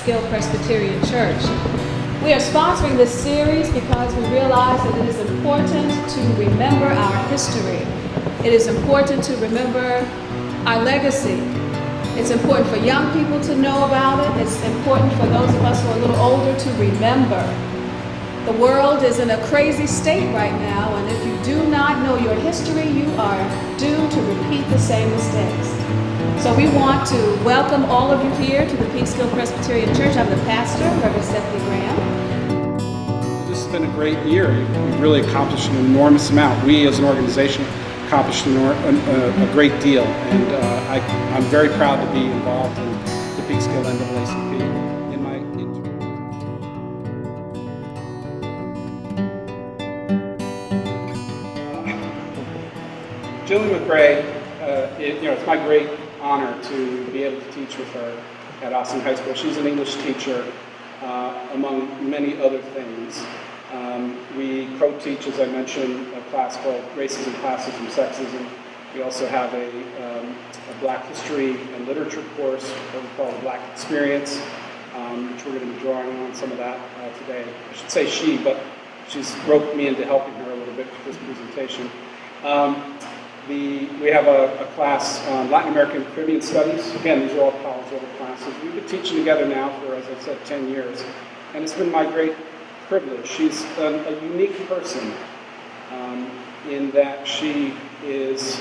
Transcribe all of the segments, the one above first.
Peekskill Presbyterian Church. We are sponsoring this series because we realize that it is important to remember our history. It is important to remember our legacy. It's important for young people to know about it. It's important for those of us who are a little older to remember. The world is in a crazy state right now, and if you do not know your history, you are doomed to repeat the same mistakes. So we want to welcome all of you here to the Peekskill Presbyterian Church. I'm the pastor, Reverend Stephanie Graham. This has been a great year. We've really accomplished an enormous amount. We as an organization accomplished a great deal, and I'm very proud to be involved in the Peekskill NAACP. Jillian McRae, it's my great honor to be able to teach with her at Austin High School. She's an English teacher, among many other things. We co-teach, as I mentioned, a class called Racism, Classism, Sexism. We also have a Black History and Literature course, what we call the Black Experience, which we're going to be drawing on some of that today. I should say she, but she's roped me into helping her a little bit with this presentation. We have a class on Latin American and Caribbean Studies. Again, these are all college-level classes. We've been teaching together now for, as I said, 10 years. And it's been my great privilege. She's a unique person in that she is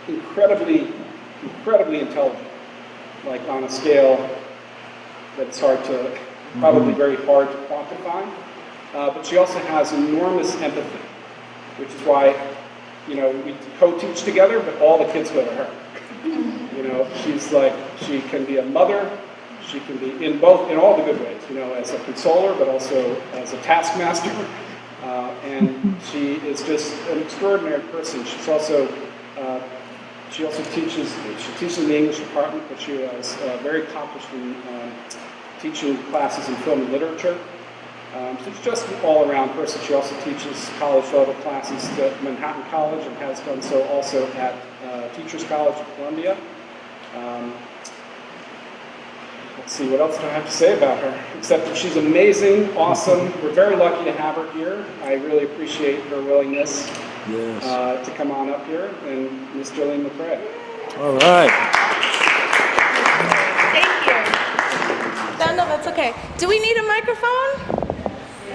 incredibly intelligent, like on a scale that's probably very hard to quantify. But she also has enormous empathy, which is why we co-teach together, but all the kids go to her. She can be a mother, she can be in all the good ways, as a consoler, but also as a taskmaster. And she is just an extraordinary person. She also teaches in the English department, but she is very accomplished in teaching classes in film and literature. She's just an all-around person. She also teaches college-level classes at Manhattan College and has done so also at Teachers College of Columbia. Let's see, what else do I have to say about her? Except that she's amazing, awesome. We're very lucky to have her here. I really appreciate her willingness to come on up here. And Miss Jillian McRae. All right. Thank you. No, that's okay. Do we need a microphone?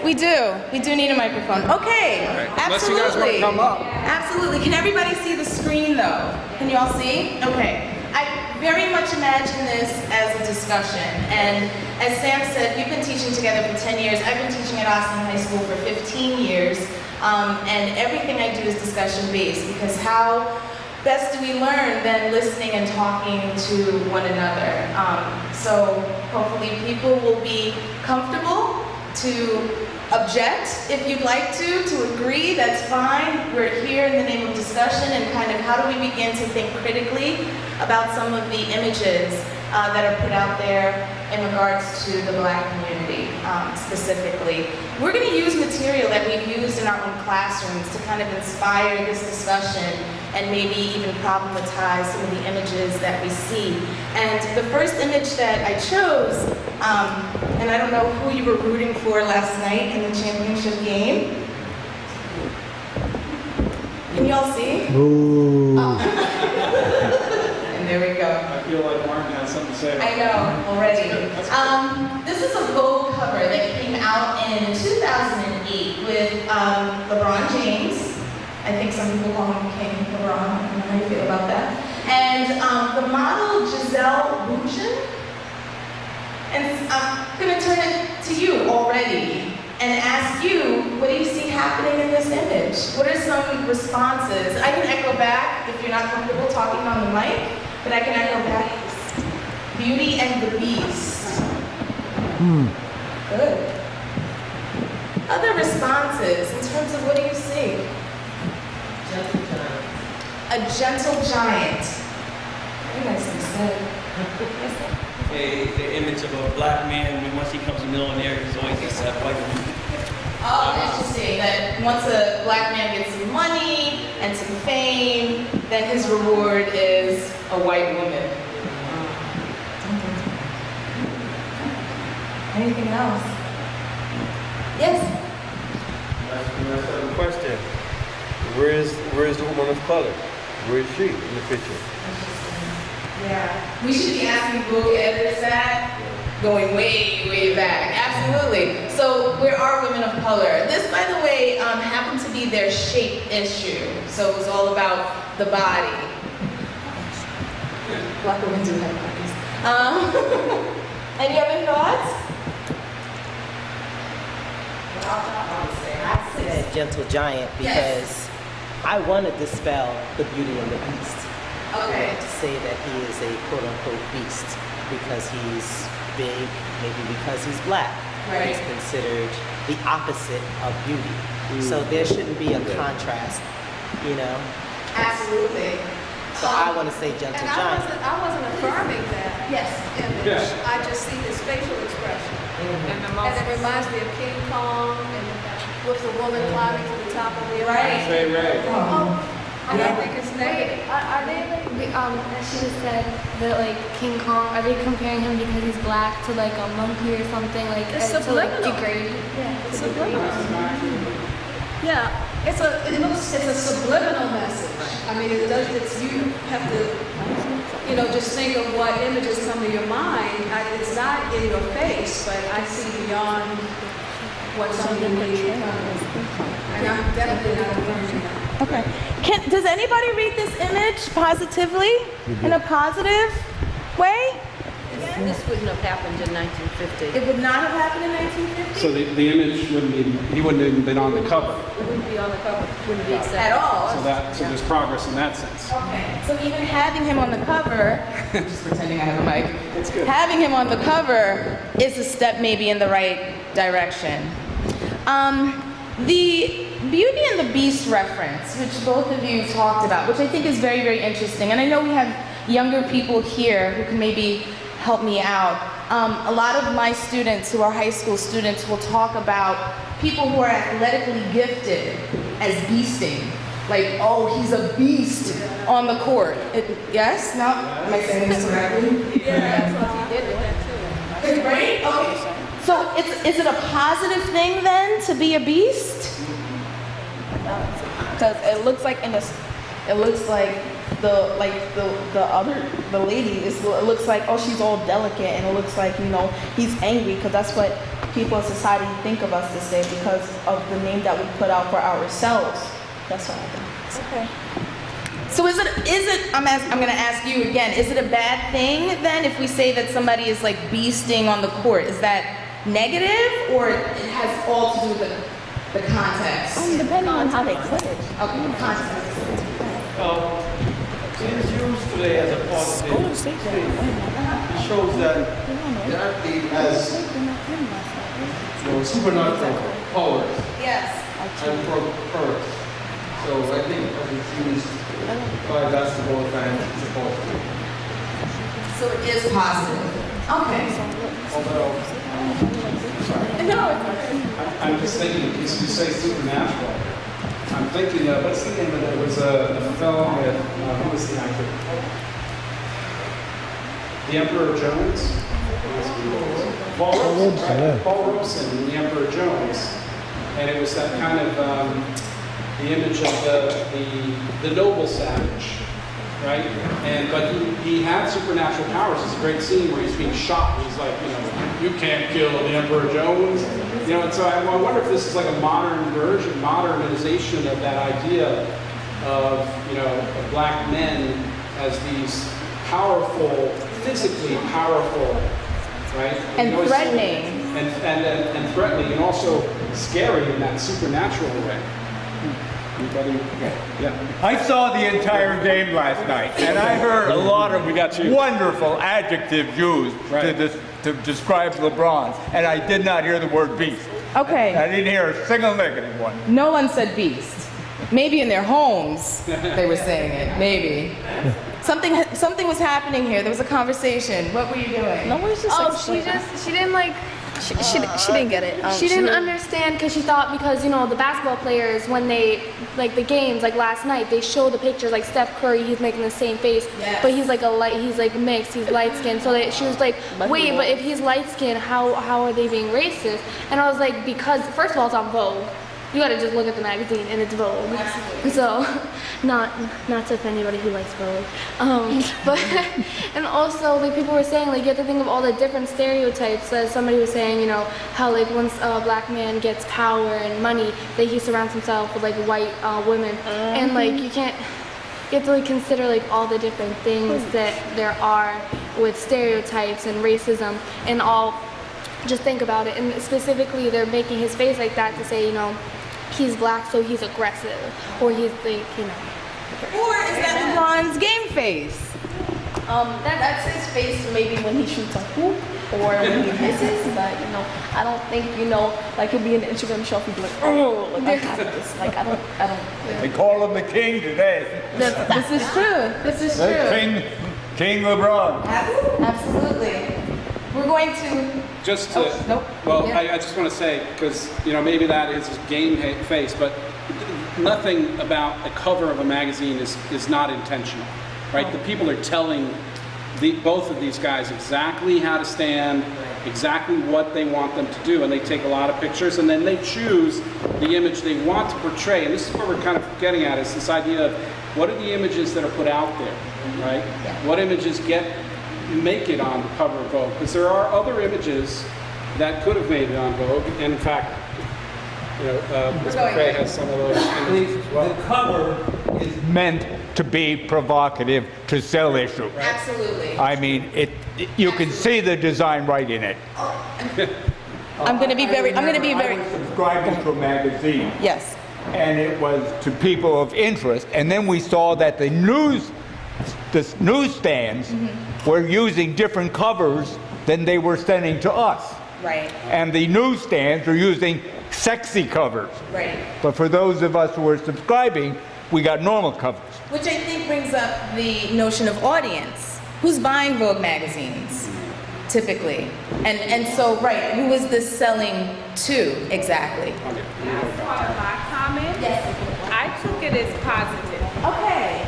We do. We do need a microphone. Okay. Right. Absolutely. Unless you guys want to come up. Absolutely. Can everybody see the screen though? Can you all see? Okay. I very much imagine this as a discussion. And as Sam said, we've been teaching together for 10 years. I've been teaching at Austin High School for 15 years. And everything I do is discussion based, because how best do we learn than listening and talking to one another? So hopefully people will be comfortable to object if you'd like to agree, that's fine. We're here in the name of discussion and kind of how do we begin to think critically about some of the images that are put out there in regards to the Black community specifically. We're going to use material that we've used in our own classrooms to kind of inspire this discussion and maybe even problematize some of the images that we see. And the first image that I chose, and I don't know who you were rooting for last night in the championship game. Can you all see? Ooh. Oh. And there we go. I feel like Martin has something to say. I know, already. This is a Vogue cover that came out in 2008 with LeBron James. I think some people call him King LeBron. I don't know how you feel about that. And the model Giselle Bundchen. And I'm going to turn it to you already and ask you, what do you see happening in this image? What are some responses? I can echo back if you're not comfortable talking on the mic, but I can echo back. Beauty and the Beast. Good. Other responses in terms of what do you see? A gentle giant. Very nicely said. The image of a Black man, once he becomes a millionaire, he's always gets that white woman. Oh, interesting. That once a Black man gets some money and some fame, then his reward is a white woman. anything else? Yes. Let's have a question. Where is the woman of color? Where is she in the picture? Yeah. We should be asking who edits that. Going way, way back. Absolutely. So where are women of color? This, by the way, happened to be their shape issue. So it was all about the body. Black women do have bodies. Any other thoughts? I said gentle giant because I want to dispel the Beauty and the Beast. Okay. To say that he is a quote-unquote beast because he's big, maybe because he's black. Right. He's considered the opposite of beauty. So there shouldn't be a contrast, you know? Absolutely. So I want to say gentle And giant. I wasn't affirming that Yes. image. Yes. I just see his facial expression. And it reminds me of King Kong and with the woman climbing to the top of the Right. Ray Ray. I don't think it's negative. Are they like, she just said that like King Kong, are they comparing him because he's black to like a monkey or something like It's to like subliminal. degrade? It's subliminal. Yeah, it's a subliminal message. I mean, you have to, just think of what images come to your mind. It's not in your face, but I see beyond what something may become. And I'm definitely not affirming that. Okay. Does anybody read this image positively? In a positive way? This wouldn't have happened in 1950. It would not have happened in 1950? So the image he wouldn't have even been on the cover. It wouldn't be on the cover. Wouldn't be accepted. At all? So there's progress in that sense. Okay. So even having him on the cover, just pretending I have a mic. That's good. Having him on the cover is a step maybe in the right direction. The Beauty and the Beast reference, which both of you talked about, which I think is very, very interesting. And I know we have younger people here who can maybe help me out. A lot of my students who are high school students will talk about people who are athletically gifted as beasting. Like, oh, he's a beast on the court. Yes? No? Am I saying this correctly? Yeah, that's what he did with that too. Right? Okay. So is it a positive thing then to be a beast? Because it looks like the lady. It looks like, oh, she's all delicate, and it looks like he's angry because that's what people in society think of us this day because of the name that we put out for ourselves. That's what I think. Okay. So is it? I'm going to ask you again. Is it a bad thing then if we say that somebody is like beasting on the court? Is that negative, or it has all to do with the context? Depending on how they put it. Okay, the context. It is used today as a positive statement. It shows that he has supernatural powers Yes. and purpose. So I think as it's used by basketball fans, it's supposed to. So it is positive. Okay. Although, No, it's okay. I'm just thinking, you say supernatural. I'm thinking of, what's the name of it? There was a film with, who was the actor? The Emperor Jones? Paul Robeson, right? Paul Robeson in The Emperor Jones. And it was that kind of, the image of the noble savage, right? But he had supernatural powers. It's a great scene where he's being shot. He's like, you can't kill the Emperor Jones. And so I wonder if this is like a modernization of that idea of, of black men as these powerful, physically powerful, right? And threatening. And threatening, and also scary in that supernatural way. Anybody? Yeah. I saw the entire game last night, and I heard a lot of wonderful adjectives used to describe LeBron, and I did not hear the word beast. Okay. I didn't hear a single negative one. No one said beast. Maybe in their homes they were saying it. Maybe. Something was happening here. There was a conversation. What were you doing? No, it's just she didn't like She didn't get it. She didn't understand because she thought because the basketball players when they like the games like last night they show the pictures like Steph Curry he's making the same face but he's like mixed, he's light skinned, so she was like, wait, but if he's light skinned, how are they being racist? And I was like, because first of all it's on Vogue. You gotta just look at the magazine and it's Vogue. Absolutely. So, not to offend anybody who likes Vogue, but and also like people were saying like you have to think of all the different stereotypes. As somebody was saying, how like once a black man gets power and money, that he surrounds himself with like white women, and like you have to like consider like all the different things that there are with stereotypes and racism and all. Just think about it, and specifically they're making his face like that to say, he's black, so he's aggressive, or he's like, Or is that LeBron's game face? That's his face maybe when he shoots a hoop or when he misses, but I don't think like he'll be in the Instagram shelf and be like, oh, like I have this, like I don't. They call him the king today. This is true. This is true. King LeBron. Absolutely. We're going to. Just to, I just want to say, because maybe that is his game face, but nothing about a cover of a magazine is not intentional, right? The people are telling both of these guys exactly how to stand, exactly what they want them to do, and they take a lot of pictures, and then they choose the image they want to portray. And this is what we're kind of getting at, is this idea of what are the images that are put out there, right? What images make it on the cover of Vogue? Because there are other images that could have made it on Vogue, and in fact, Ms. McRae has some of those images as well. The cover is meant to be provocative, to sell issues. Absolutely. I mean, you can see the design right in it. I'm going to be very. I was subscribing to a magazine. Yes. And it was to people of interest, and then we saw that the newsstands were using different covers than they were sending to us. Right. And the newsstands are using sexy covers. Right. But for those of us who are subscribing, we got normal covers. Which I think brings up the notion of audience. Who's buying Vogue magazines, typically? And so, right, who is this selling to exactly? As part of my comment, I took it as positive. Okay.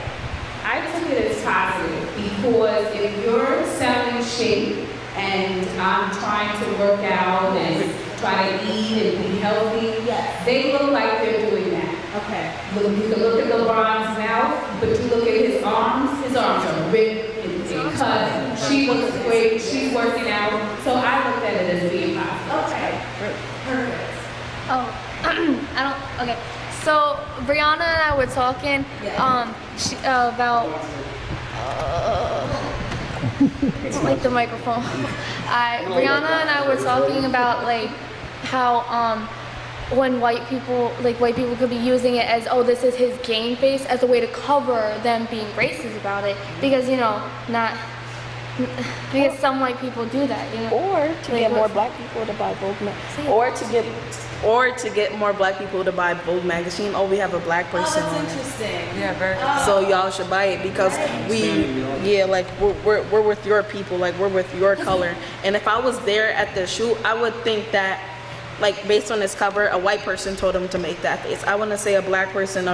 I took it as positive because if you're selling shape and I'm trying to work out and try to eat and be healthy, they look like they're doing that. Okay. You can look at LeBron's mouth, but you look at his arms are ripped and cut. She looks great, she's working out. So I looked at it as being positive. Okay. Perfect. Okay. So Brianna and I were talking about like the microphone. Brianna and I were talking about like how when white people could be using it as, oh, this is his game face, as a way to cover them being racist about it, because because some white people do that, Or to get more black people to buy Vogue magazine. Or to get more black people to buy Vogue magazine. Oh, we have a black person on it. That's interesting. Yeah, very good. So y'all should buy it because we're with your people, like we're with your color. And if I was there at the shoot, I would think that, like based on this cover, a white person told him to make that face. I want to say a black person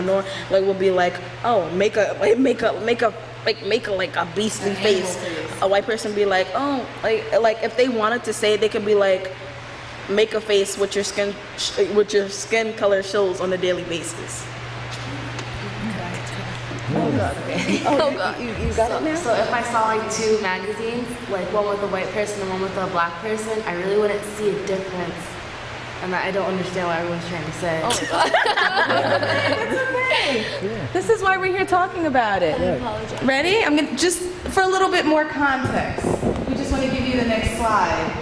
would be like, oh, make a beastly face. A white person be like, oh, like if they wanted to say, they could be like, make a face with your skin color shows on a daily basis. Oh god. You got it now? So if I saw like two magazines, like one with a white person and one with a black person, I really wouldn't see a difference. And I don't understand what everyone's trying to say. Oh my god. That's okay. Yeah. This is why we're here talking about it. I apologize. Ready? I'm gonna just for a little bit more context. We just want to give you the next slide.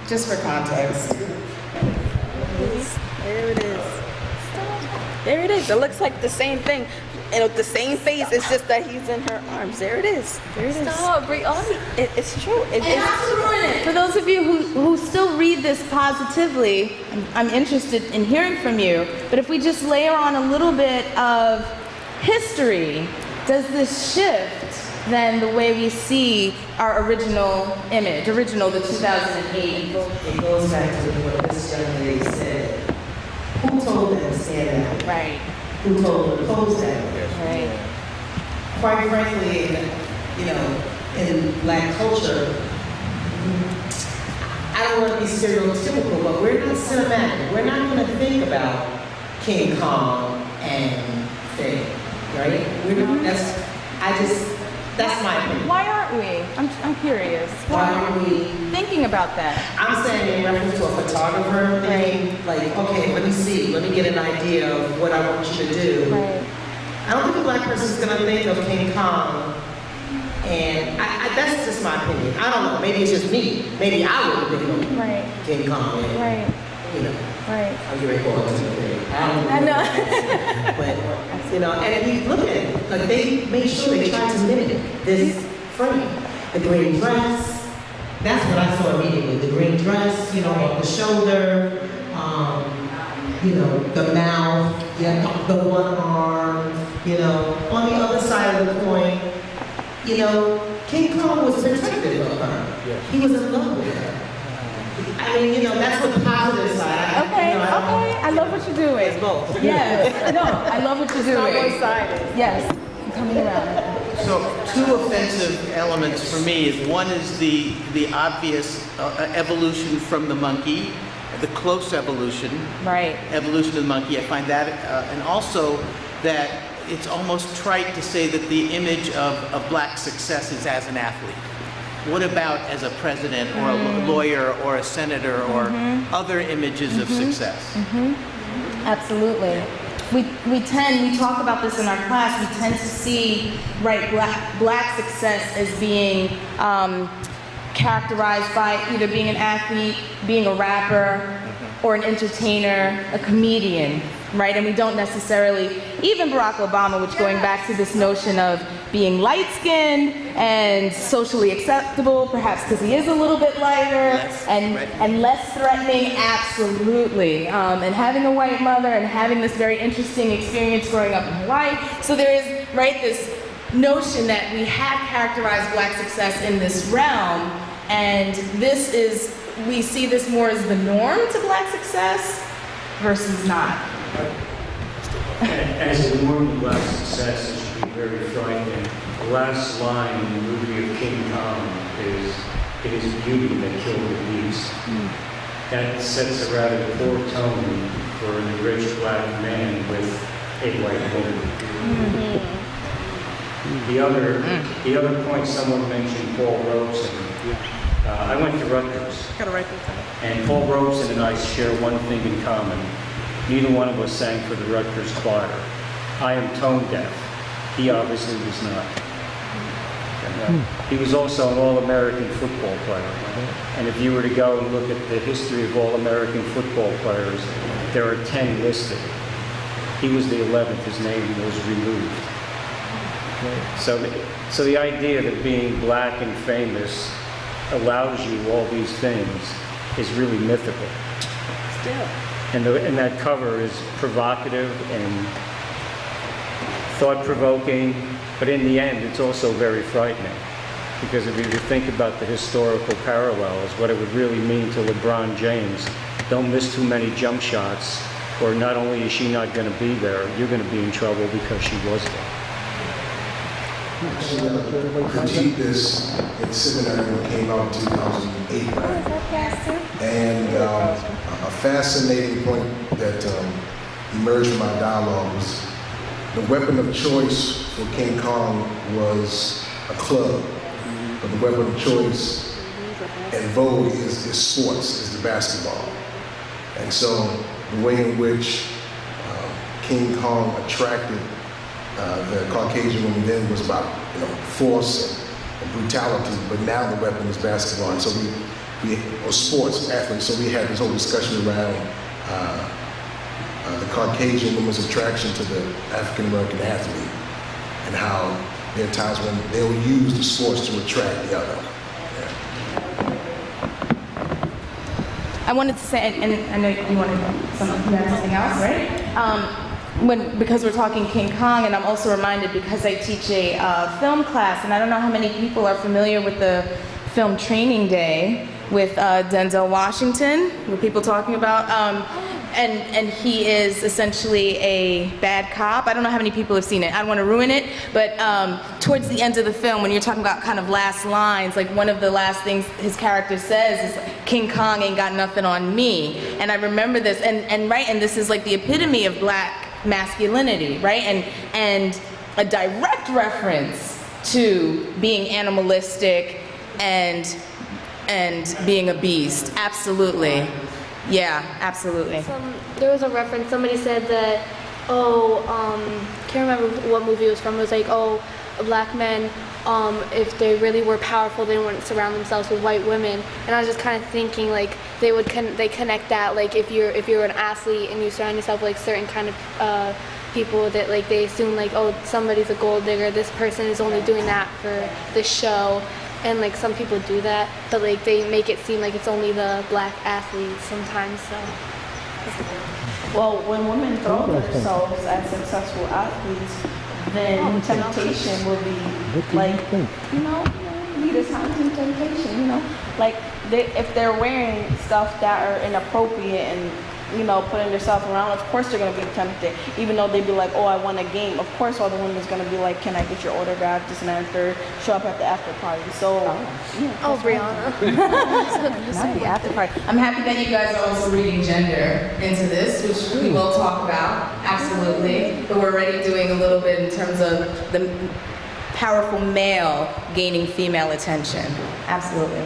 Just for context. There it is. There it is. It looks like the same thing. And with the same face, it's just that he's in her arms. There it is. There it is. Stop, Brianna. It's true. For those of you who still read this positively, I'm interested in hearing from you. But if we just layer on a little bit of history, does this shift than the way we see our original image, the 2008. It goes back to what this young lady said. Who told them to stand out? Right. Who told them to pose that way? Right. Quite frankly, in Black culture, I don't want to be stereotypical, but we're not cinematic. We're not going to think about King Kong and Faye, right? That's my opinion. Why aren't we? I'm curious. Why aren't we thinking about that? I'm saying in reference to a photographer, thinking like, okay, let me get an idea of what I want you to do. Right. I don't think a Black person's gonna think of King Kong, and that's just my opinion. I don't know, maybe it's just me. Maybe I would think of King Kong, and, Right. I'm getting ready to the thing. I know. But, and you look at it, like they made sure they tried to mimic this frame. The green dress, that's what I saw immediately. The green dress, off the shoulder, the mouth, the one arm, on the other side of the coin, King Kong was protective of her. Yes. He was in love with her. I mean, that's the positive side. Okay, I love what you're doing. It's both. Yes. No, I love what you're doing. One-sided. Yes. Coming around. So two offensive elements for me is one is the obvious evolution from the monkey, the close evolution. Right. Evolution of the monkey. I find that, and also that it's almost trite to say that the image of Black success is as an athlete. What about as a president or a lawyer or a senator or other images of success? Absolutely. We talk about this in our class, we tend to see, Black success as being characterized by either being an athlete, being a rapper, or an entertainer, a comedian, right? And we don't necessarily, even Barack Obama, which going back to this notion of being light-skinned and socially acceptable, perhaps because he is a little bit lighter and less threatening, absolutely. And having a white mother and having this very interesting experience growing up in Hawaii. So there is, this notion that we have characterized Black success in this realm, and we see this more as the norm to Black success versus not. As a norm of Black success, it should be very frightening. The last line in the movie of King Kong is, "It is beauty that killed the beast." That sets a rather poor tone for an enriched Black man with a white woman. The other point someone mentioned, Paul Robeson. I went to Rutgers. Gotta write this down. And Paul Robeson and I share one thing in common. Neither one of us sang for the Rutgers choir. I am tone deaf. He obviously was not. He was also an All-American football player. And if you were to go and look at the history of All-American football players, there are 10 listed. He was the 11th. His name was removed. So the idea that being Black and famous allows you all these things is really mythical. Still. And that cover is provocative and thought-provoking, but in the end, it's also very frightening. Because if you think about the historical parallels, what it would really mean to LeBron James, don't miss too many jump shots, or not only is she not going to be there, you're going to be in trouble because she was there. Actually, critiqued this in seminary when it came out in 2008. And a fascinating point that emerged from our dialogue was the weapon of choice for King Kong was a club, but the weapon of choice in vogue is sports, is the basketball. And so the way in which King Kong attracted the Caucasian woman then was about force and brutality, but now the weapon is basketball. And so or sports, athletes. So we had this whole discussion around the Caucasian woman's attraction to the African American athlete, and how there are times when they'll use the sports to attract the other. I wanted to say, and I know you wanted you had something else, right? because we're talking King Kong, and I'm also reminded because I teach a film class, and I don't know how many people are familiar with the film Training Day with Denzel Washington, with people talking about, and he is essentially a bad cop. I don't know how many people have seen it. I don't want to ruin it, but towards the end of the film, when you're talking about kind of last lines, like one of the last things his character says is, King Kong ain't got nothing on me. And I remember this, and this is like the epitome of black masculinity, right? And a direct reference to being animalistic and being a beast. Absolutely. Yeah, absolutely. There was a reference, somebody said that, can't remember what movie it was from, it was like, black men, if they really were powerful, they wouldn't surround themselves with white women. And I was just kind of thinking, like, they connect that, like, if you're an athlete and you surround yourself with like certain kind of people, that like they assume like, somebody's a gold digger, this person is only doing that for the show. And like some people do that, but like they make it seem like it's only the black athletes sometimes, so. Well, when women throw themselves as successful athletes, then temptation will be like, lead us out to temptation, like if they're wearing stuff that are inappropriate and putting themselves around, of course they're going to be tempted, even though they'd be like, I won a game. Of course all the women's going to be like, can I get your autograph, this and that and third, show up at the after party. So, Brianna. Not the after party. I'm happy that you guys are also reading gender into this, which we will talk about, absolutely. But we're already doing a little bit in terms of the powerful male gaining female attention. Absolutely.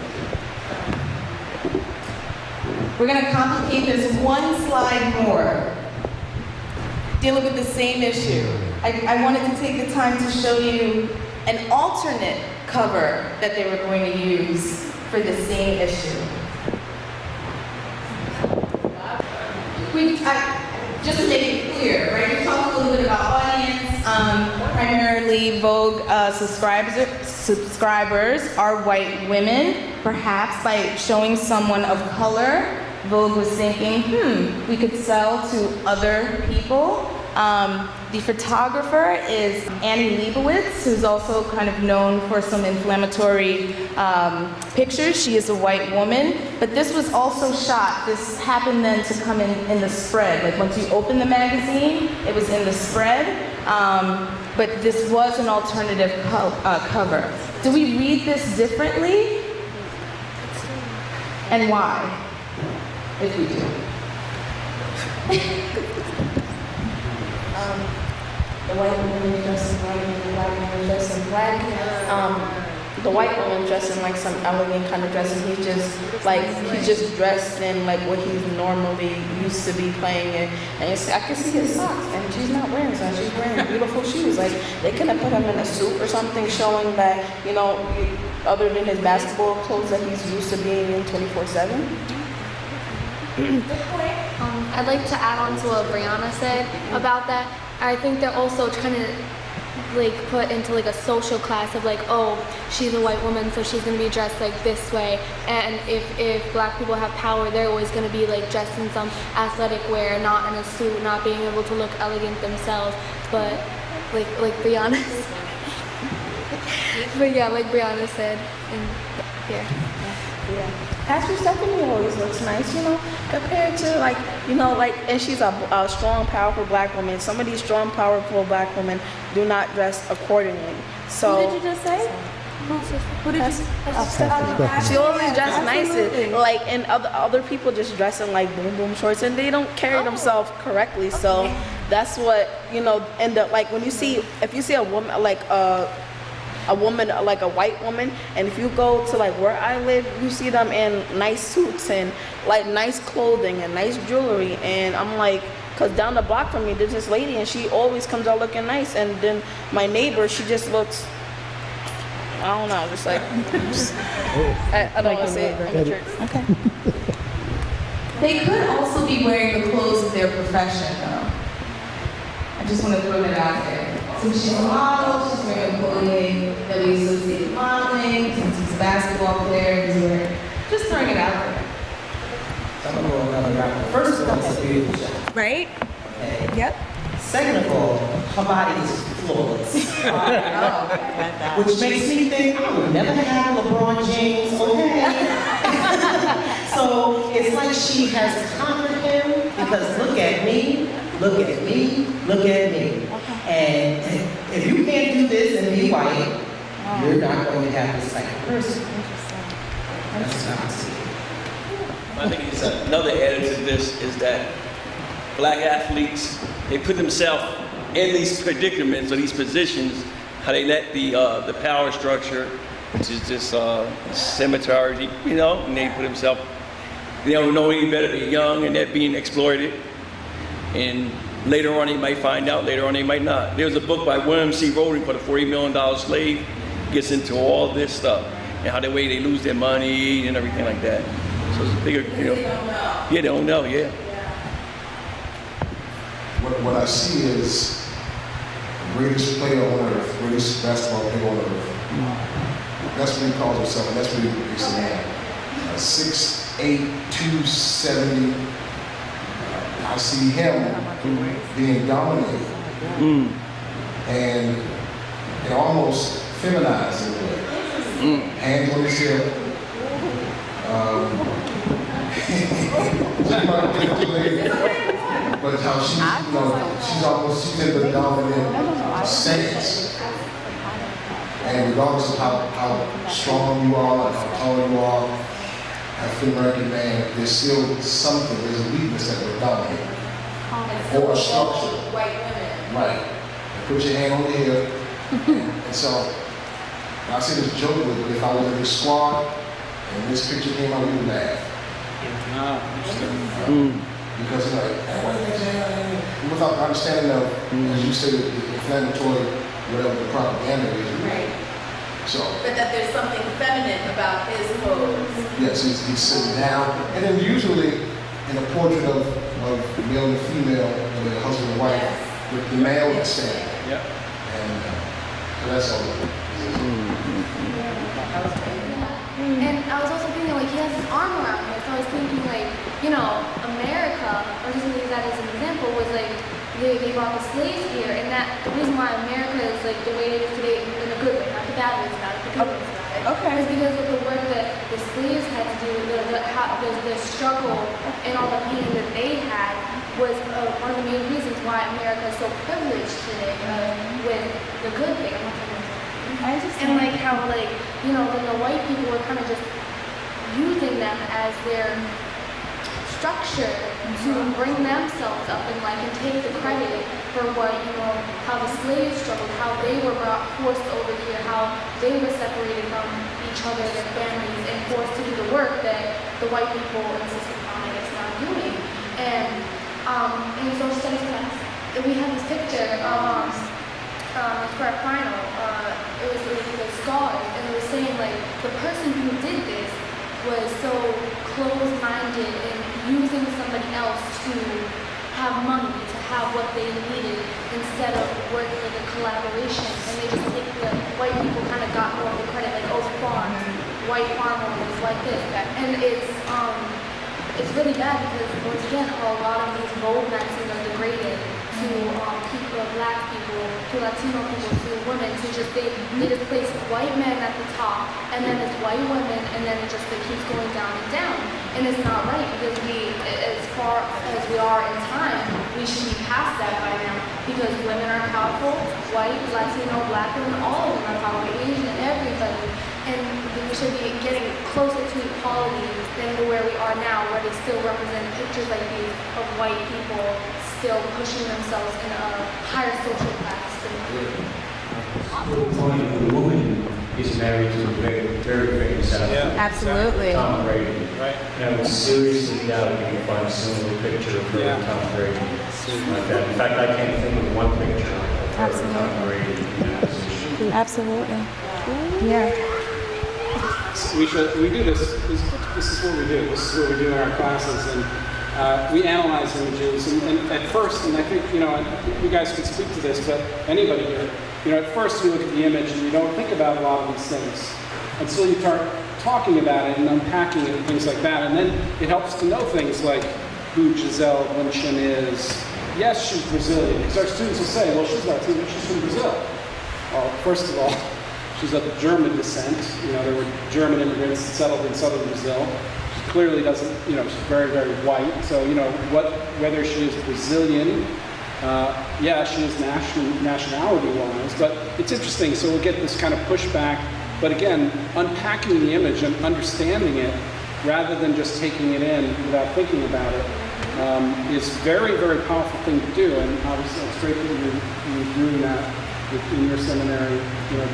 We're going to complicate this one slide more, dealing with the same issue. I wanted to take the time to show you an alternate cover that they were going to use for the same issue. Just to make it clear, right? We talked a little bit about audience. Primarily Vogue subscribers are white women. Perhaps by showing someone of color, Vogue was thinking, we could sell to other people. The photographer is Annie Leibovitz, who's also kind of known for some inflammatory pictures. She is a white woman, but this was also shot. This happened then to come in the spread. Like once you open the magazine, it was in the spread, but this was an alternative cover. Do we read this differently? And why? If we do. The white woman dressed in white and the black woman dressed in black. The white woman dressed in like some elegant kind of dress, and he's just dressed in like what he's normally used to be playing in. And I can see his socks, and she's not wearing socks. She's wearing beautiful shoes. Like they could have put him in a suit or something, showing that other than his basketball clothes that he's used to being in 24/7. I'd like to add on to what Brianna said about that. I think they're also trying to like put into like a social class of like, she's a white woman, so she's gonna be dressed like this way. And if black people have power, they're always gonna be like dressed in some athletic wear, not in a suit, not being able to look elegant themselves. But like Brianna, like Brianna said, and here. Yeah. Pastor Stephanie always looks nice, compared to and she's a strong, powerful black woman. Some of these strong, powerful black women do not dress accordingly. So. Who did you just say? Who did you say? She always dresses nice, and other people just dress in like boom boom shorts, and they don't carry themselves correctly. So that's what end up like when if you see a woman a woman like a white woman, and if you go to like where I live, you see them in nice suits and like nice clothing and nice jewelry, and I'm like, cause down the block from me there's this lady and she always comes out looking nice, and then my neighbor, she just looks, I don't know, just like I don't want to say it in the church. Okay. They could also be wearing the clothes of their profession though. I just want to throw that out there. Since she's a model, she's wearing clothing that we associate with modeling. Since he's a basketball player, he's wearing. Just throwing it out there. First of all, it's a beautiful show. Right? Okay. Yep. Second of all, her body is flawless. Which makes me think, I would never have LeBron James, okay? So it's like she has conquered him because look at me, look at me, look at me. And if you can't do this and be white, you're not going to have this type of person. That's what I see. I think it's another added to this is that black athletes, they put themselves in these predicaments or these positions, how they let the power structure, which is this cemetery, you know, and they put themselves, they don't know any better, they're young and they're being exploited. And later on they might find out, later on they might not. There was a book by William C. Rowling called The $40 Million Slave, gets into all this stuff and how the way they lose their money and everything like that. So it's a bigger, you know. Yeah, they don't know, yeah. What I see is the greatest player on earth, greatest basketball player on earth. That's what he calls himself, and that's what he makes a man. 6'8", 270. I see him being dominated and almost feminized in a way. Hands on his hip. But how she's, you know, she's in the dominant stance. And regardless of how strong you are and how tall you are, African American man, there's still something, there's a weakness that will dominate. Or a structure. White women. Right. And put your hand on the hip. And so, I say this jokingly, but if I was in this squad and this picture came out, we would laugh. Because it's like, without understanding of, as you said, the inflammatory, whatever the propaganda is. Right. So. But that there's something feminine about his pose. Yes, he's sitting down. And then usually in a portrait of male and female, the husband and wife, the male is standing. Yep. And so that's all it is. And I was also thinking, like, he has his arm around her, so I was thinking, like, you know, America, or just use that as an example, was like, they brought the slaves here, and that the reason why America is like the way it is today in a good way, not the bad way about it, the good way about it, Okay. is because of the work that the slaves had to do, the struggle and all the pain that they had was one of the main reasons why America is so privileged today with the good thing. And like how, like, you know, then the white people were kind of just using them as their structure to bring themselves up in life and take the credit for what, you know, how the slaves struggled, how they were forced over here, how they were separated from each other, their families, and forced to do the work that the white people insisted upon, I guess, not doing. And in social studies class, we had this picture of for our final. It was the scars, and it was saying like the person who did this was so closed-minded in using somebody else to have money, to have what they needed, instead of working with a collaboration. And they just think the white people kind of got more of the credit, like, oh, farms, white farm owners, like this. And it's really bad because, once again, a lot of these gold magazines are degraded to people, black people, to Latino people, to women, to just, they just place white men at the top, and then it's white women, and then it just, it keeps going down and down. And it's not right, because we, as far as we are in time, we should be past that by now, because women are powerful, white, Latino, black women, all of them are powerful, Asian, everybody. And we should be getting closer to equality than to where we are now, where they still represent pictures like these of white people still pushing themselves in a higher social class than The woman is married to a very, very famous actor. Absolutely. Tom Brady. Right. And I would seriously doubt you can find a similar picture of her and Tom Brady like that. In fact, I can't think of one picture of her and Tom Brady in that position. Absolutely. Yeah. We do this. This is what we do. This is what we do in our classes, and we analyze images. And at first, and I think you guys can speak to this, but anybody here, at first you look at the image and you don't think about a lot of these things until you start talking about it and unpacking it and things like that. And then it helps to know things like who Giselle Bündchen is, yes, she's Brazilian, because our students will say, well, she's Latino, she's from Brazil. Well, first of all, she's of German descent. There were German immigrants that settled in southern Brazil. She clearly doesn't, she's very, very white. So, whether she is Brazilian, yeah, she is nationality-wise, but it's interesting. So we'll get this kind of pushback. But again, unpacking the image and understanding it, rather than just taking it in without thinking about it, is very, very powerful thing to do. And obviously, it's great that you're doing that in your seminary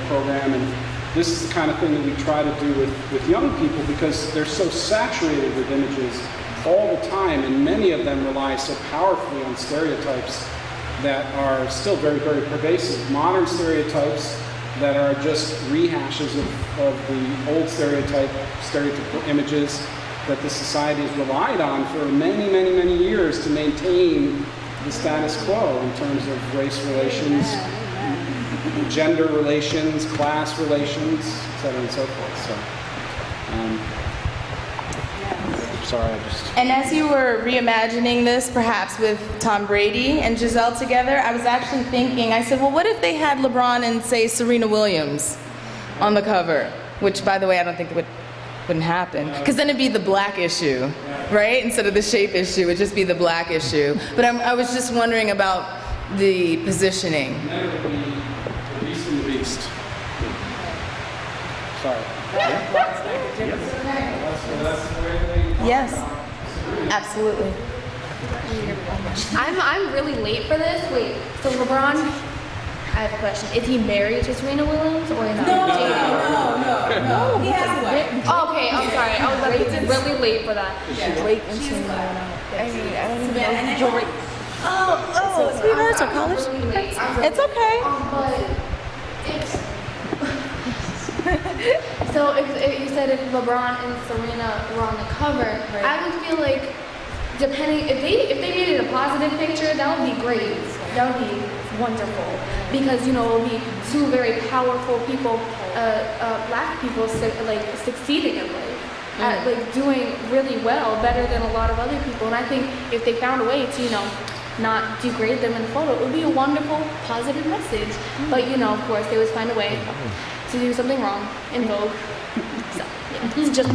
program. And this is the kind of thing that we try to do with young people, because they're so saturated with images all the time, and many of them rely so powerfully on stereotypes that are still very, very pervasive. Modern stereotypes that are just rehashes of the old stereotypical images that the society has relied on for many, many, many years to maintain the status quo in terms of race relations, gender relations, class relations, et cetera and so forth. So, sorry, And as you were reimagining this, perhaps with Tom Brady and Giselle together, I was actually thinking, I said, well, what if they had LeBron and, say, Serena Williams on the cover? Which, by the way, I don't think wouldn't happen. Because then it'd be the black issue, right? Instead of the shape issue, it'd just be the black issue. But I was just wondering about the positioning. Then it would be the beast and the beast. Sorry. Yes, absolutely. I'm really late for this. Wait, so LeBron, I have a question. Is he married to Serena Williams or is he dating? No. He has a wife. Oh, okay, I'm sorry. I was really late for that. Drake and Serena. I don't even know Drake. Oh, sweethearts are college sweethearts. It's okay. But it's so if you said if LeBron and Serena were on the cover, right. I would feel like depending if they made it a positive picture, that would be great. That would be wonderful because it will be two very powerful people, black people succeeding in life. At doing really well, better than a lot of other people. And I think if they found a way to, not degrade them in the photo, it would be a wonderful, positive message. But, of course, they always find a way to do something wrong in Vogue. So, yeah, it's just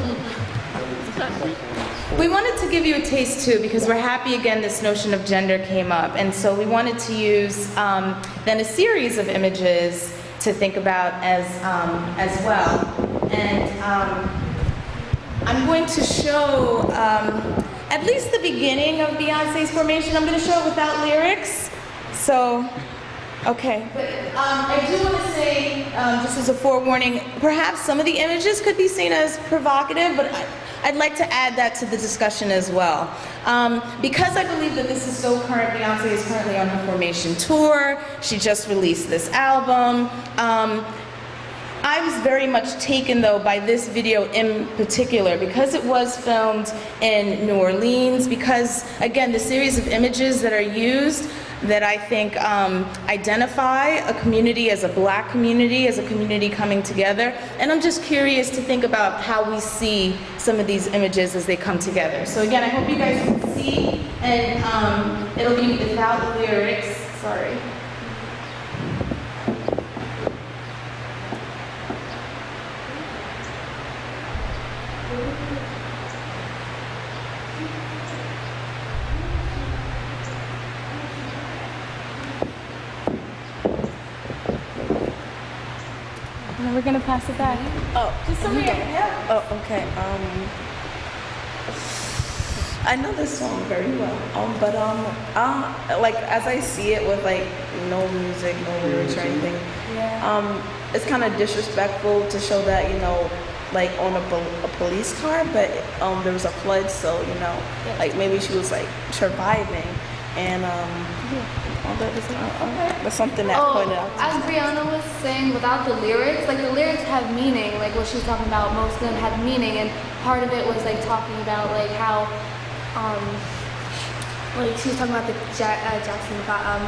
We wanted to give you a taste too, because we're happy again this notion of gender came up, and so we wanted to use then a series of images to think about as well. And I'm going to show at least the beginning of Beyonce's formation. I'm going to show it without lyrics. So, okay. But I do want to say, just as a forewarning, perhaps some of the images could be seen as provocative, but I'd like to add that to the discussion as well. Because I believe that this is so current, Beyonce is currently on her formation tour. She just released this album. I was very much taken, though, by this video in particular because it was filmed in New Orleans, because, again, the series of images that are used that I think identify a community as a black community, as a community coming together. And I'm just curious to think about how we see some of these images as they come together. So again, I hope you guys can see, and it'll be without lyrics. Sorry. We're gonna pass it back. Oh, just somebody. Yeah. Oh, okay. I know this song very well. But like as I see it with like no music, no lyrics or anything. Yeah. It's kind of disrespectful to show that like on a police car, but there was a flood, so like maybe she was like surviving, and that's something that pointed out. As Brianna was saying, without the lyrics, like the lyrics have meaning, like what she was talking about, most of them had meaning, and part of it was like talking about like how, like she was talking about the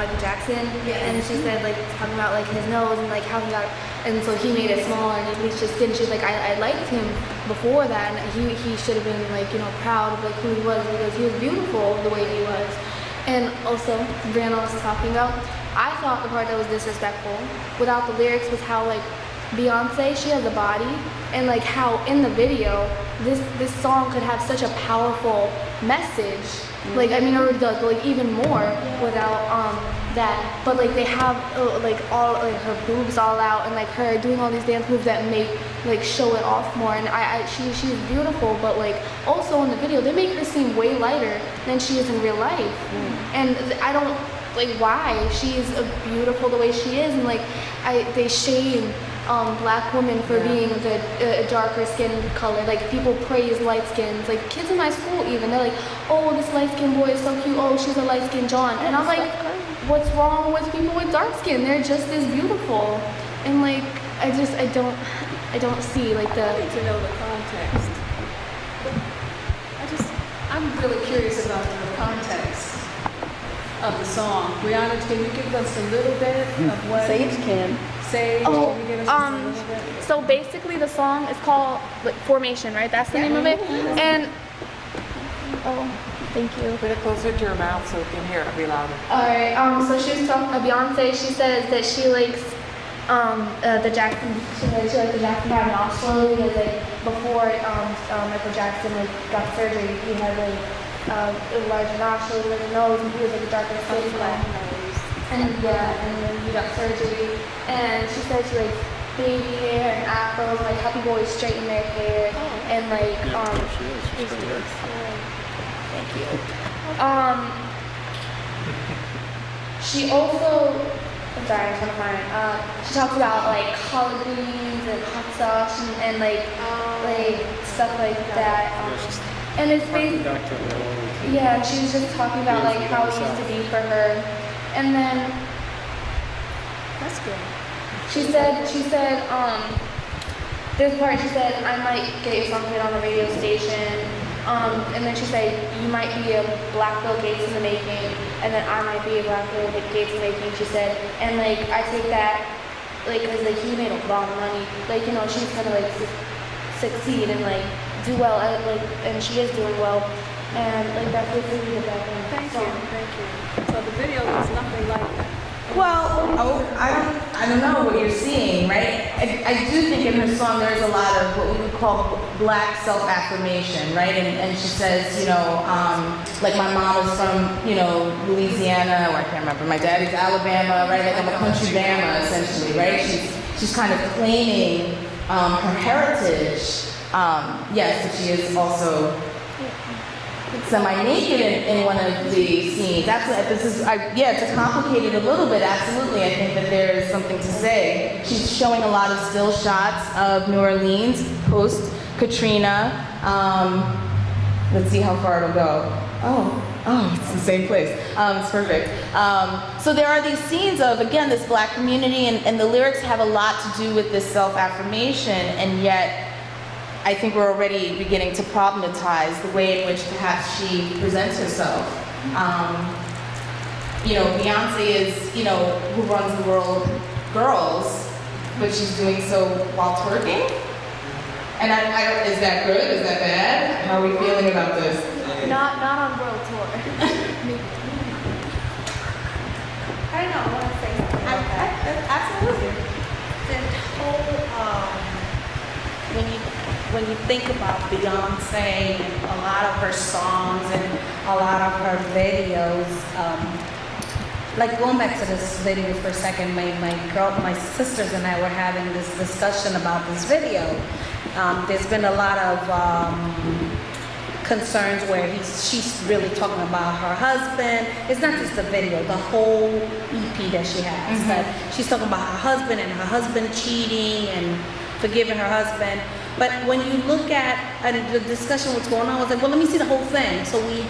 Michael Jackson, and she said like talking about like his nose and like how he got, and so he made it smaller and he bleached his skin. She's like, I liked him before that, and he should have been like proud of like who he was because he was beautiful the way he was. And also, Brianna was talking about, I thought the part that was disrespectful without the lyrics was how like Beyonce, she has a body, and like how in the video, this song could have such a powerful message. Like, I mean, it already does, but like even more without that. But like they have like all like her boobs all out and like her doing all these dance moves that make like show it off more. And she's beautiful, but like also in the video they make her seem way lighter than she is in real life. And I don't like why. She's beautiful the way she is, and like they shame black women for being the darker skin color. Like people praise light skins. Like kids in my school even, they're like, oh, this light skinned boy is so cute. Oh, she's a light skinned John. And I'm like, what's wrong with people with dark skin? They're just as beautiful. And like I don't see like the. I need to know the context. I'm really curious about the context of the song. Brianna, can you give us a little bit of what? Sage can. Sage, can you give us just a little bit? So basically the song is called like Formation, right? That's the name of it. And thank you. Put it closer to your mouth so we can hear it be louder. Alright, so she was talking to Beyonce. She says that she likes the Jackson. She likes the Jackson 5 nostril because like before Michael Jackson like got surgery, he had like a larger nostril with a nose, and he was like a darker skin tone. And then he got surgery. And she said she likes baby hair and afros, like how people always straighten their hair and like thank you. She also, I'm sorry, I'm trying to find it. She talks about like collard greens and hot sauce and like stuff like that. And it's basically, yeah, she was just talking about like how it used to be for her. And then that's good. She said, there's a part she said, I might get you something on the radio station. And then she said, you might be a black Bill Gates in the making, and then I might be a black Bill Gates in the making, she said. And like, I take that, like, cause like he made a lot of money. Like, you know, she's gonna like succeed and like do well, and she is doing well. And like that's basically the background. Thank you. So the video is nothing like that. Well, I don't know what you're seeing, right? I do think in her song there's a lot of what we would call black self-affirmation, right? And she says, you know, like my mom is from, you know, Louisiana, or I can't remember, my daddy's Alabama, right? Like I'm a country bama, essentially, right? She's kind of claiming her heritage. Yes, but she is also semi-naked in one of the scenes. To complicate it a little bit, absolutely, I think that there is something to say. She's showing a lot of still shots of New Orleans post-Katrina. Let's see how far it'll go. Oh, it's the same place. It's perfect. So there are these scenes of, again, this black community, and the lyrics have a lot to do with this self-affirmation, and yet I think we're already beginning to problematize the way in which perhaps she presents herself. You know, Beyonce is, you know, who runs the world, girls, but she's doing so while twerking. And is that good? Is that bad? How are we feeling about this? Not on world tour. I don't know, I want to say something about that. Absolutely. The whole, when you think about Beyonce and a lot of her songs and a lot of her videos, like going back to this video for a second, my sisters and I were having this discussion about this video. There's been a lot of concerns where she's really talking about her husband. It's not just the video, the whole EP that she has. Mm-hmm. But she's talking about her husband and her husband cheating and forgiving her husband. But when you look at the discussion, what's going on, I was like, well, let me see the whole thing. So we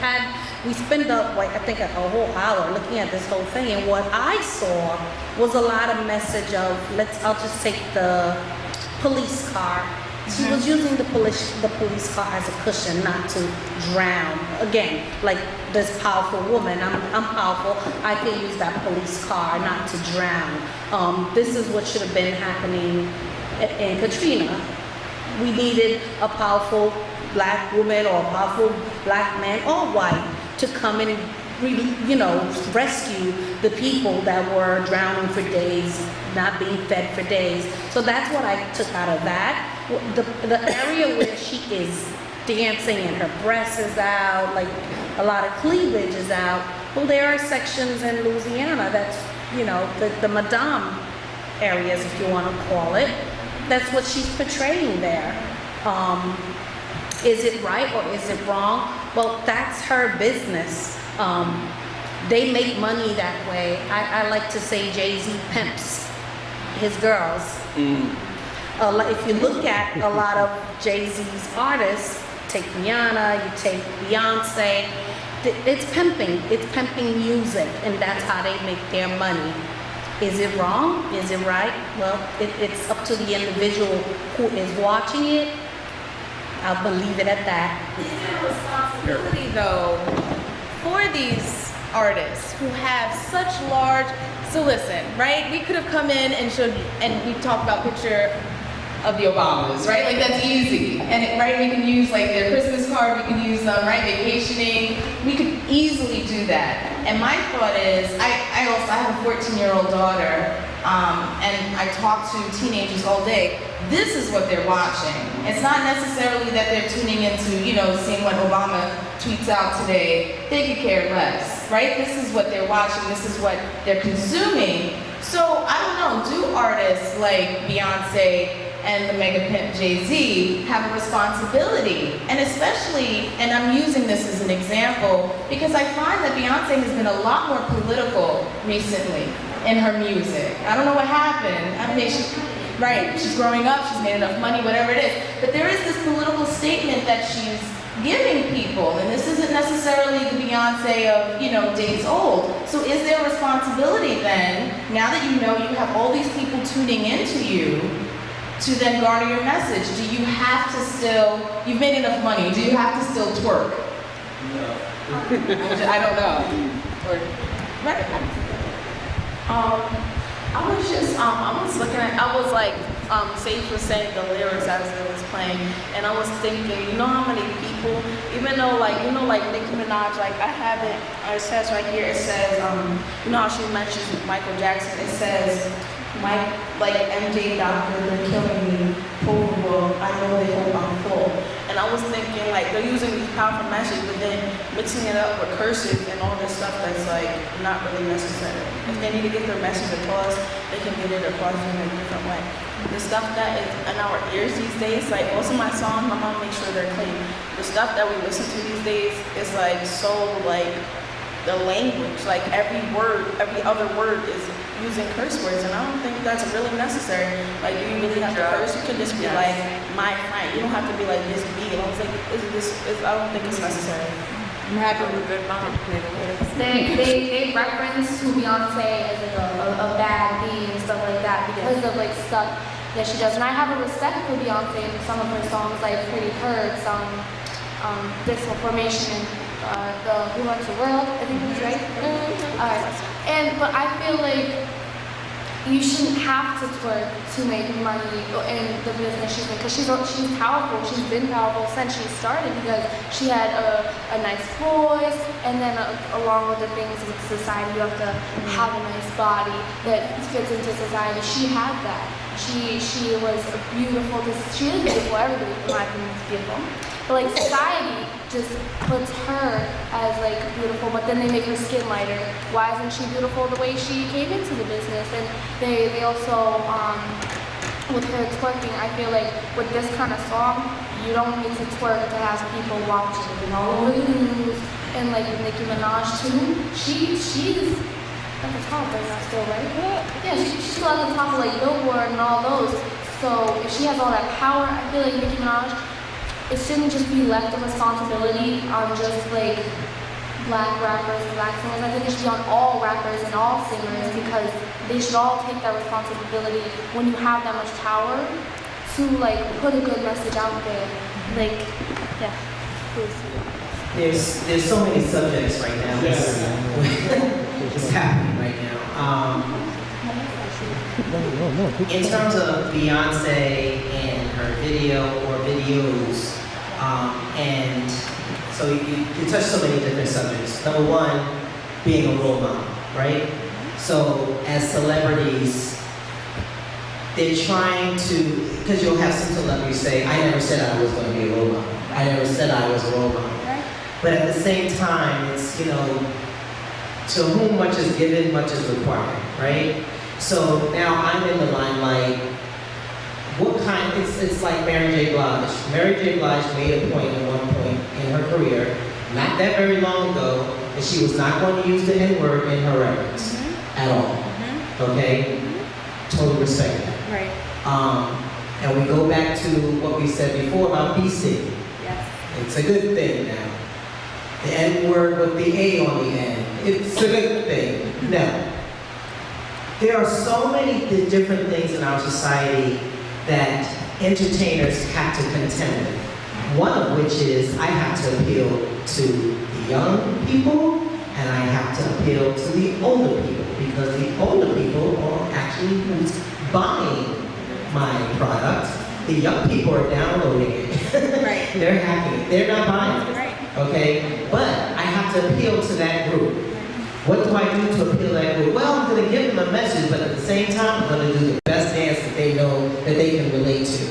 spent I think a whole hour looking at this whole thing, and what I saw was a lot of message of I'll just take the police car. She was using the police car as a cushion, not to drown. Again, like this powerful woman, I'm powerful. I can use that police car not to drown. This is what should have been happening in Katrina. We needed a powerful black woman or a powerful black man or white to come in and rescue the people that were drowning for days, not being fed for days. So that's what I took out of that. The area where she is dancing and her breast is out, like a lot of cleavage is out. Well, there are sections in Louisiana that's, the Madame areas, if you want to call it. That's what she's portraying there. Is it right or is it wrong? Well, that's her business. They make money that way. I like to say Jay-Z pimps his girls. If you look at a lot of Jay-Z's artists, take Rihanna, you take Beyonce, it's pimping music, and that's how they make their money. Is it wrong? Is it right? Well, it's up to the individual who is watching it. I'll believe it at that. Is there a responsibility, though, for these artists who have such large... So listen, right? We could have come in and we talked about picture of the Obamas, right? Like, that's easy. And, right, we can use, like, their Christmas card, we can use them, right, vacationing. We could easily do that. And my thought is, I have a 14-year-old daughter, and I talk to teenagers all day. This is what they're watching. It's not necessarily that they're tuning into, seeing what Obama tweets out today. They could care less, right? This is what they're watching. This is what they're consuming. So, I don't know, do artists like Beyonce and the mega pimp Jay-Z have a responsibility? And especially, and I'm using this as an example, because I find that Beyonce has been a lot more political recently in her music. I don't know what happened. She's growing up, she's made enough money, whatever it is. But there is this political statement that she's giving people, and this isn't necessarily the Beyonce of, days old. So is there a responsibility then, now that you have all these people tuning into you, to then garner your message? Do you have to still, you've made enough money, do you have to still twerk? No. I don't know. Right. I was looking at, Sage was saying the lyrics as it was playing, and I was thinking, how many people, even though Nicki Minaj, I have it, it says right here, it says, how she mentions Michael Jackson, it says, MJ doctor, they're killing me, I know they hope I'm full. And I was thinking, they're using these powerful messages, but then mixing it up with cursive and all this stuff that's, not really necessary. If they need to get their message across, they can get it across in a different way. The stuff that is in our ears these days, most of my songs, my mom makes sure they're clean. The stuff that we listen to these days is, the language, every other word is using curse words, and I don't think that's really necessary. Do you really have to curse? You can just be my friend. You don't have to be this me. And I was I don't think it's necessary. I'm happy with good mom. They reference to Beyonce as a bad being and stuff like that because of stuff that she does. And I have a respect for Beyonce and some of her songs. I've pretty heard some Disinformation and the Who Runs the World, I think it was right. But I feel you shouldn't have to twerk to make money in the business she's in, because she's powerful. She's been powerful since she started because she had a nice voice, and then along with the things with society, you have to have a nice body that fits into society. She had that. She was beautiful. She is beautiful. Everybody, in my opinion, is beautiful. But society just puts her as beautiful, but then they make her skin lighter. Why isn't she beautiful the way she came into the business? And they also, with her twerking, I feel with this kind of song, you don't need to twerk to have people watching. All over the news, and Nicki Minaj too. She's at the top right now still, right? Yeah, she's still at the top of Billboard and all those. So if she has all that power, I feel Nicki Minaj, it shouldn't just be left the responsibility on just black rappers and black singers. I think it should be on all rappers and all singers, because they should all take that responsibility when you have that much power to put a good message out there. Yeah. There's so many subjects right now. It's happening right now. In terms of Beyonce and her video or videos, and so you touched so many different subjects. Number one, being a role model, right? So as celebrities, they're trying to, because you'll have some celebrities say, I never said I was going to be a role model. I never said I was a role model. But at the same time, it's, you know, to whom much is given, much is required, right? So now I'm in the limelight. What kind, it's like Mary J. Blige. Mary J. Blige made a point at one point in her career, not that very long ago, that she was not going to use the N-word in her records at all. Okay? Totally respect that. Right. And we go back to what we said before about BC. Yes. It's a good thing now. The N-word with the A on the end. It's a good thing. Now, there are so many different things in our society that entertainers have to contend with. One of which is I have to appeal to the young people and I have to appeal to the older people, because the older people are actually who's buying my product. The young people are downloading it. Right. They're hacking it. They're not buying it. Right. Okay? But I have to appeal to that group. What do I do to appeal to that group? Well, I'm going to give them a message, but at the same time, I'm going to do the best dance that they know that they can relate to.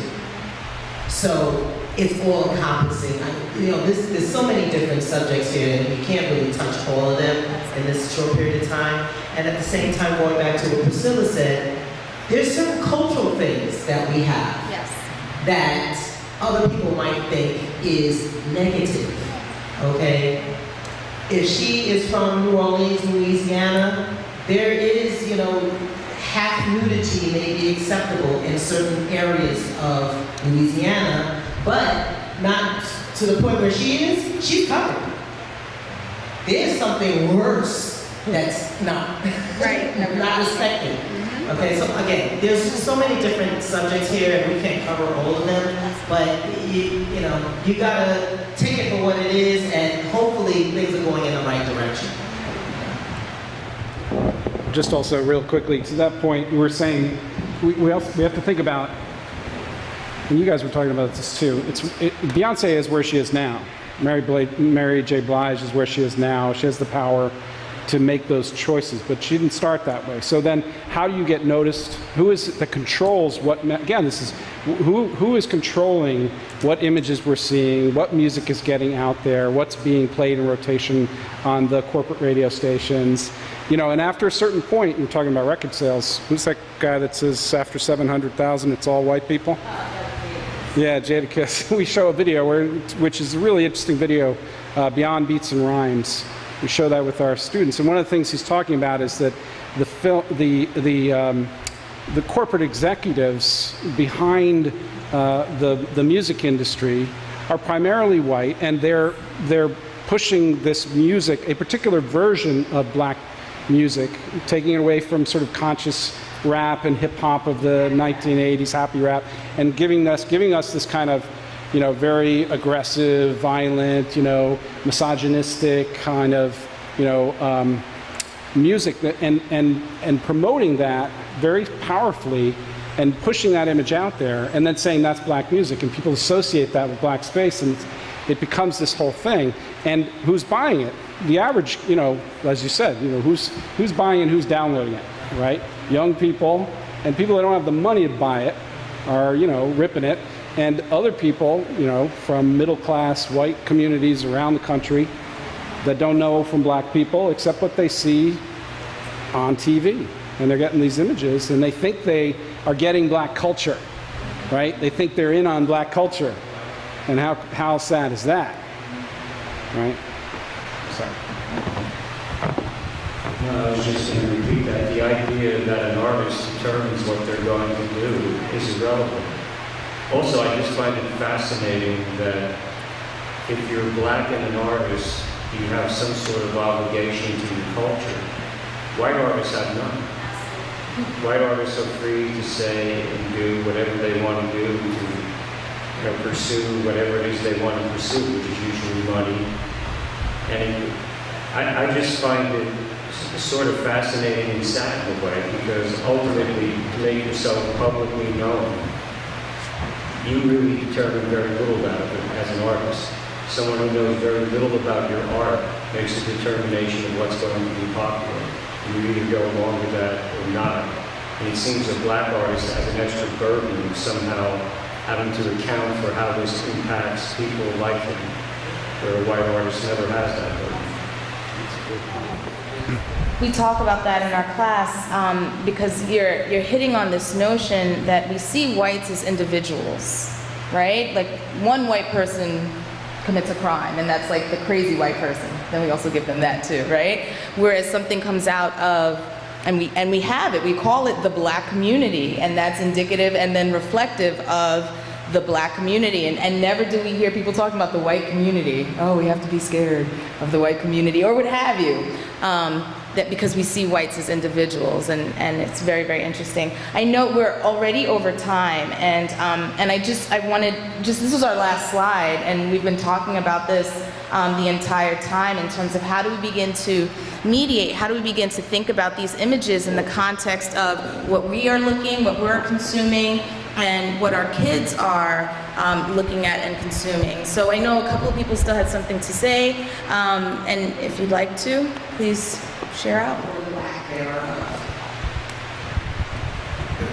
So it's all encompassing. You know, there's so many different subjects here, and you can't really touch all of them in this short period of time. And at the same time, going back to what Priscilla said, there's certain cultural things that we have that other people might think is negative. Okay? If she is from New Orleans, Louisiana, there is, you know, half nudity may be acceptable in certain areas of Louisiana, but not to the point where she is, she's covered. There's something worse that's not, not respected. Okay, so again, there's so many different subjects here and we can't cover all of them, but you know, you gotta take it for what it is and hopefully things are going in the right direction. Just also real quickly, to that point, we were saying, we have to think about, and you guys were talking about this too, Beyonce is where she is now. Mary J. Blige is where she is now. She has the power to make those choices, but she didn't start that way. So then how do you get noticed? Who is it that controls what, again, this is, who is controlling what images we're seeing, what music is getting out there, what's being played in rotation on the corporate radio stations, you know, and after a certain point, you're talking about record sales, who's that guy that says after 700,000, it's all white people? Yeah, Jadakiss. We show a video which is a really interesting video, Beyond Beats and Rhymes. We show that with our students, and one of the things he's talking about is that the corporate executives behind the music industry are primarily white, and they're pushing this music, a particular version of black music, taking it away from sort of conscious rap and hip hop of the 1980s, happy rap, and giving us this kind of, you know, very aggressive, violent, you know, misogynistic kind of, you know, music that, and promoting that very powerfully and pushing that image out there and then saying that's black music, and people associate that with black space, and it becomes this whole thing. And who's buying it? The average, you know, as you said, you know, who's buying and who's downloading it, right? Young people, and people that don't have the money to buy it are, you know, ripping it. And other people, you know, from middle-class white communities around the country that don't know from black people except what they see on TV. And they're getting these images, and they think they are getting black culture, right? They think they're in on black culture. And how sad is that, right? Sorry. No, I was just going to repeat that. The idea that an artist determines what they're going to do is irrelevant. Also, I just find it fascinating that if you're black and an artist, you have some sort of obligation to your culture. White artists have none. White artists are free to say and do whatever they want to do, to, you know, pursue whatever it is they want to pursue, which is usually money. And I just find it sort of fascinating and sad in a way, because ultimately, to make yourself publicly known, you really determine very little about it as an artist. someone who knows very little about your art makes a determination of what's going to be popular. And you either go along with that or not. And it seems a black artist has an extra burden of somehow having to account for how this impacts people like him, where a white artist never has that burden. We talk about that in our class because you're hitting on this notion that we see whites as individuals, right? Like one white person commits a crime and that's like the crazy white person. Then we also give them that too, right? Whereas something comes out of, and we have it, we call it the black community, and that's indicative and then reflective of the black community. And never do we hear people talking about the white community. Oh, we have to be scared of the white community or what have you. That because we see whites as individuals, and it's very, very interesting. I know we're already over time, and this was our last slide, and we've been talking about this the entire time in terms of how do we begin to mediate, how do we begin to think about these images in the context of what we are looking, what we're consuming, and what our kids are looking at and consuming. So I know a couple of people still had something to say, and if you'd like to, please share out.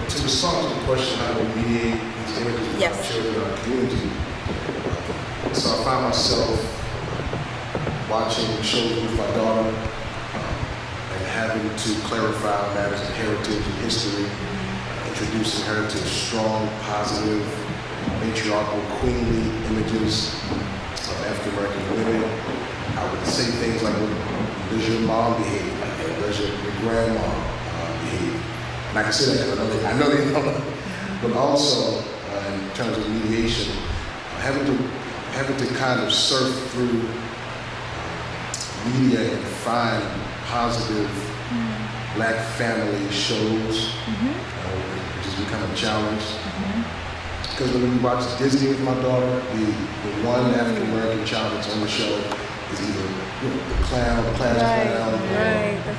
To respond to the question, how do we mediate these images with our children in our community? So I find myself watching shows with my daughter and having to clarify matters of heritage and history, introducing her to strong, positive, matriarchal, queenly images of African American women. I would say things like, does your mom behave like that? Does your grandma behave? And I can say that because I know they don't. But also, in terms of mediation, having to kind of surf through media and find positive black family shows, which has become a challenge. Because when we watch Disney with my daughter, the one African American child that's on the show is either the clown, the class clown, or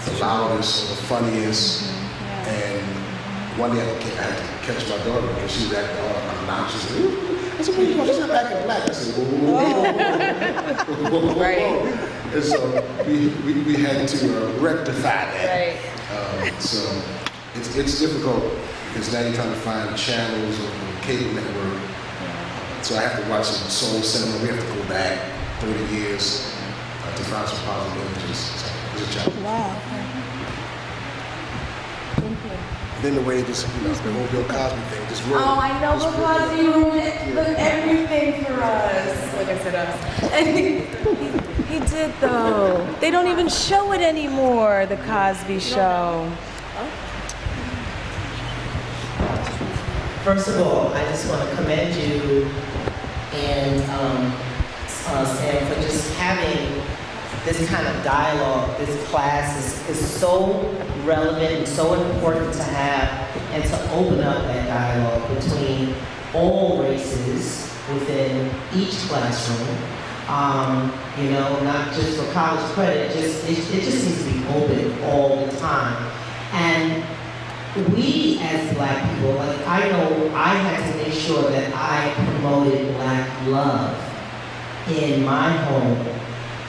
the loudest or the funniest. And one day I had to catch my daughter because she was acting all obnoxious. I said, well, you know, she's not back in black. I said, whoa. And so we had to rectify that. So it's difficult because now you're trying to find channels on the cable network. So I have to watch some soul cinema. We have to go back 30 years to find some positive images. So it's a challenge. Wow. Thank you. Then the way it just, the whole Bill Cosby thing just ruined. Oh, I know, but Cosby ruined everything for us. Like I said, us. And he did though. They don't even show it anymore, the Cosby Show. First of all, I just want to commend you and Sam for just having this kind of dialogue. This class is so relevant and so important to have, and to open up that dialogue between all races within each classroom. Not just for college credit, it just needs to be open all the time. And we as black people, like I know I had to make sure that I promoted black love in my home,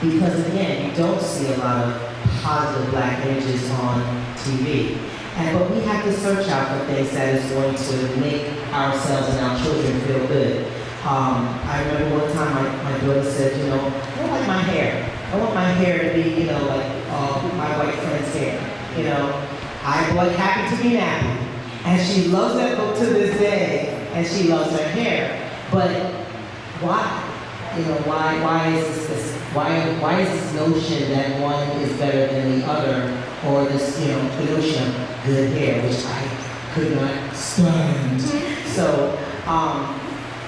because again, you don't see a lot of positive black images on TV. But we have to search out for things that is going to make ourselves and our children feel good. I remember one time my daughter said, I don't like my hair. I want my hair to be, like my white friend's hair. I'm like happy to be nappy. And she loves that book to this day, and she loves her hair. But why? Why is this why is this notion that one is better than the other, or this, the notion of good hair, which I could not stand. So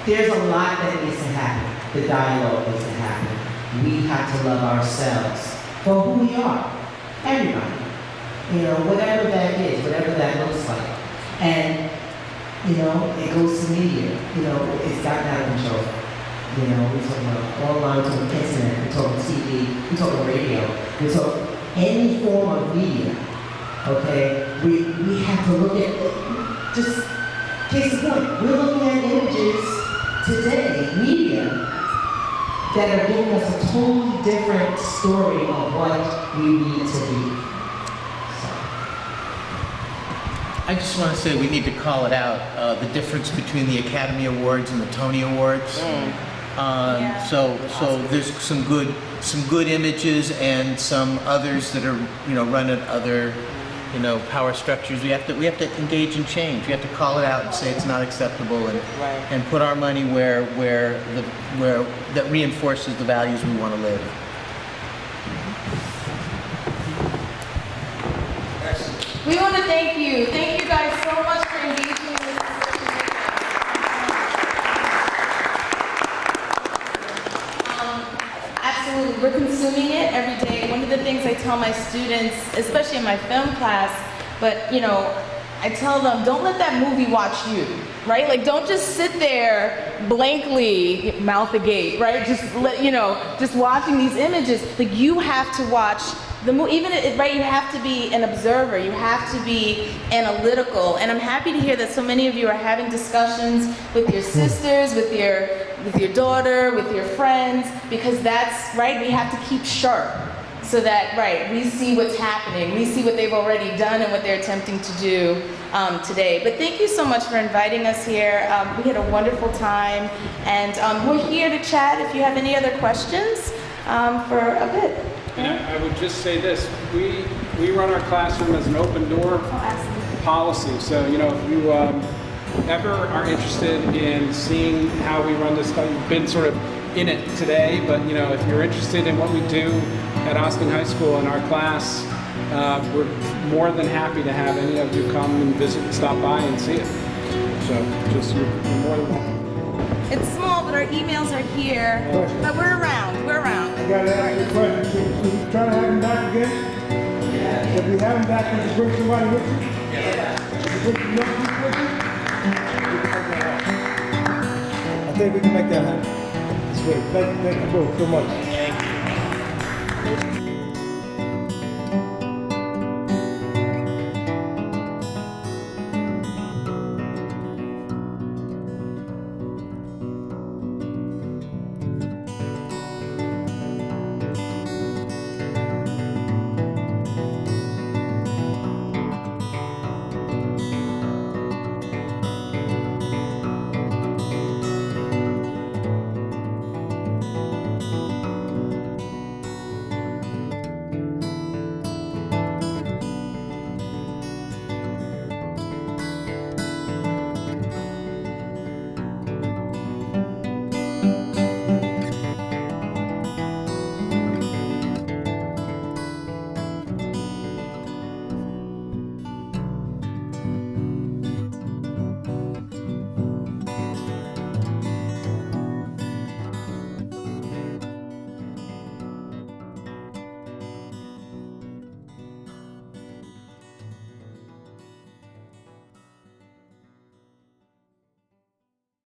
there's a lot that needs to happen. The dialogue needs to happen. We have to love ourselves for who we are. Everybody. Whatever that is, whatever that looks like. And, it goes to media. It's gotten out of control. We're talking about online, we're talking internet, we're talking TV, we're talking radio, we're talking any form of media, okay? We have to look at, just case in point, we're looking at images today, media, that are giving us a totally different story of what we need to be. I just want to say we need to call it out, the difference between the Academy Awards and the Tony Awards. So there's some good images and some others that are, run at other, power structures. We have to engage in change. We have to call it out and say it's not acceptable, and put our money where that reinforces the values we want to live. We want to thank you. Thank you guys so much for engaging in this discussion. Absolutely, we're consuming it every day. One of the things I tell my students, especially in my film class, but I tell them, don't let that movie watch you, right? Like, don't just sit there blankly, mouth agape, right? Just watching these images. Like, you have to watch the movie, right? You have to be an observer. You have to be analytical. And I'm happy to hear that so many of you are having discussions with your sisters, with your daughter, with your friends, because that's right. We have to keep sharp, so that, right, we see what's happening. We see what they've already done and what they're attempting to do today. But thank you so much for inviting us here. We had a wonderful time, and we're here to chat if you have any other questions for a bit. And I would just say this, we run our classroom as an open door policy. So, if you ever are interested in seeing how we run this, you've been sort of in it today, but if you're interested in what we do at Austin High School in our class, we're more than happy to have any of you come and visit and stop by and see it. So you're more than welcome. It's small, but our emails are here. But we're around. I gotta ask you a question. Should we try to have him back again? Yeah. If we have him back, can you bring somebody with you? Yeah. Can you bring some young people with you? I think we can make that happen. That's great. Thank you both so much.